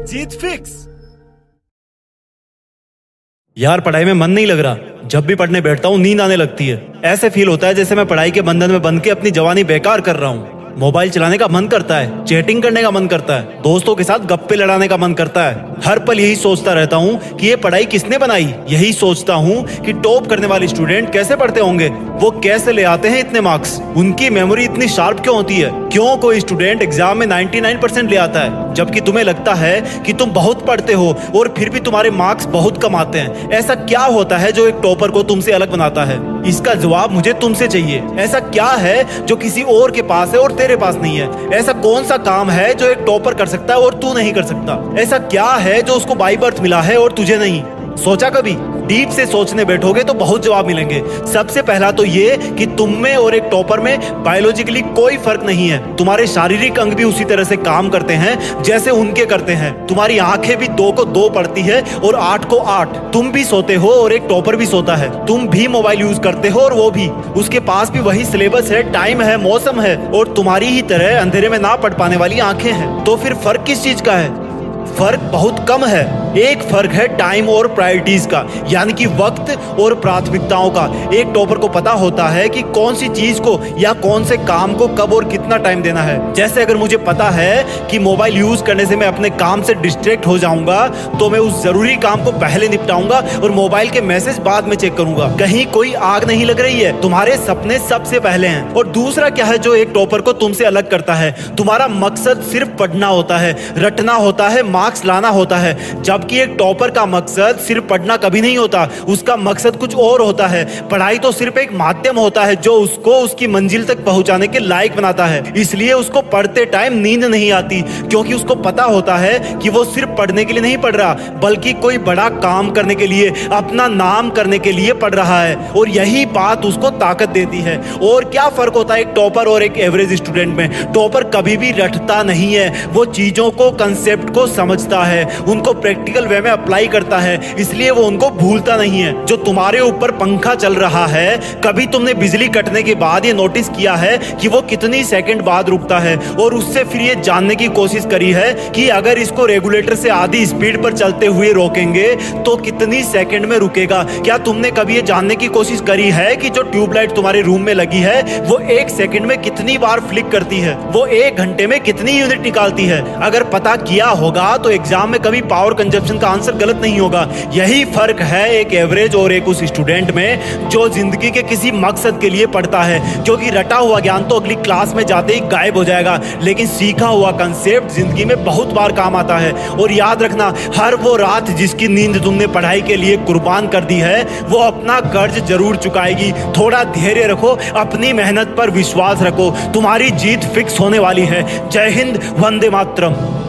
जीत fix. यार पढ़ाई में मन नहीं लग रहा। जब भी पढ़ने बैठता हूँ नींद आने लगती है। ऐसे फील होता है जैसे मैं पढ़ाई के बंधन में बंध के अपनी जवानी बेकार कर रहा हूँ। मोबाइल चलाने का मन करता है, चैटिंग करने का मन करता है, दोस्तों के साथ गप्पे लड़ाने का मन करता है। हर पल यही सोचता रहता हूँ कि ये पढ़ाई किसने बनाई। यही सोचता हूँ कि टॉप करने वाले स्टूडेंट कैसे पढ़ते होंगे, वो कैसे ले आते हैं इतने मार्क्स, उनकी मेमोरी इतनी शार्प क्यों होती है। क्यों कोई स्टूडेंट एग्जाम में 99% ले आता है जबकि तुम्हें लगता है कि तुम बहुत पढ़ते हो और फिर भी तुम्हारे मार्क्स बहुत कम आते हैं। ऐसा क्या होता है जो एक टॉपर को तुमसे अलग बनाता है? इसका जवाब मुझे तुमसे चाहिए। ऐसा क्या है जो किसी और के पास है और तेरे पास नहीं है? ऐसा कौन सा काम है जो एक टॉपर कर सकता है और तू नहीं कर सकता? ऐसा क्या है जो उसको बाय बर्थ मिला है और तुझे नहीं? सोचा कभी? डीप से सोचने बैठोगे तो बहुत जवाब मिलेंगे। सबसे पहला तो ये कि तुम में और एक टॉपर में बायोलॉजिकली कोई फर्क नहीं है। तुम्हारे शारीरिक अंग भी उसी तरह से काम करते हैं जैसे उनके करते हैं। तुम्हारी आंखें भी 2 को 2 पढ़ती है और 8 को 8। तुम भी सोते हो और एक टॉपर भी सोता है। तुम भी मोबाइल यूज करते हो और वो भी। उसके पास भी वही सिलेबस है, टाइम है, मौसम है और तुम्हारी ही तरह अंधेरे में ना पढ़ पाने वाली आंखें हैं। तो फिर फर्क किस चीज का है? फर्क बहुत कम है। एक फर्क है टाइम और प्रायोरिटीज का, यानी कि वक्त और प्राथमिकताओं का। एक टॉपर को पता होता है कि कौन सी चीज को या कौन से काम को कब और कितना टाइम देना है। जैसे अगर मुझे पता है कि मोबाइल यूज करने से मैं अपने काम से डिस्ट्रैक्ट हो जाऊंगा तो मैं उस जरूरी काम को पहले निपटाऊंगा और मोबाइल के मैसेज बाद में चेक करूंगा। कहीं कोई आग नहीं लग रही है, तुम्हारे सपने सबसे पहले हैं। और दूसरा क्या है जो एक टॉपर को तुमसे अलग करता है? तुम्हारा मकसद सिर्फ पढ़ना होता है, रटना होता है, मार्क्स लाना होता है। जबकि एक टॉपर का मकसद सिर्फ पढ़ना कभी नहीं होता, उसका मकसद कुछ और होता है। पढ़ाई तो सिर्फ एक माध्यम होता है जो उसको उसकी मंजिल तक पहुंचाने के लायक बनाता है। इसलिए उसको पढ़ते टाइम नींद नहीं आती, क्योंकि उसको पता होता है कि वो सिर्फ पढ़ने के लिए नहीं पढ़ रहा, बल्कि कोई बड़ा काम करने के लिए, अपना नाम करने के लिए पढ़ रहा है। और यही बात उसको ताकत देती है। और क्या फर्क होता है एक टॉपर और एक एवरेज स्टूडेंट में? टॉपर कभी भी रटता नहीं है, वो चीजों को, कंसेप्ट को समझता है, उनको प्रैक्टिकल वे में अप्लाई करता है, इसलिए वो उनको भूलता नहीं है। जो तुम्हारे ऊपर पंखा चल रहा है, कभी तुमने बिजली कटने के बाद ये नोटिस किया है कि वो कितनी सेकंड बाद रुकता है? और उससे फिर ये जानने की कोशिश करी है कि अगर इसको रेगुलेटर से आधी स्पीड पर चलते हुए रोकेंगे तो कितनी सेकंड में रुकेगा? क्या तुमने कभी ये जानने की कोशिश करी है कि जो ट्यूबलाइट तुम्हारे रूम में लगी है वो 1 सेकंड में कितनी बार फ्लिक करती है? वो 1 घंटे में कितनी यूनिट निकालती है? अगर पता किया होगा तो एग्जाम में कभी पावर कंजप्शन का आंसर गलत नहीं होगा। यही फर्क है एक एवरेज और एक उस स्टूडेंट में जो जिंदगी के किसी मकसद के लिए पढ़ता है। क्योंकि रटा हुआ ज्ञान तो अगली क्लास में जाते ही गायब हो जाएगा, लेकिन सीखा हुआ कंसेप्ट जिंदगी में बहुत बार काम आता है। और याद रखना, हर वो रात जिसकी नींद तुमने पढ़ाई के लिए कुर्बान कर दी है वो अपना कर्ज जरूर चुकाएगी। थोड़ा धैर्य रखो, अपनी मेहनत पर विश्वास रखो, तुम्हारी जीत फिक्स होने वाली है। जय हिंद, वंदे मातरम।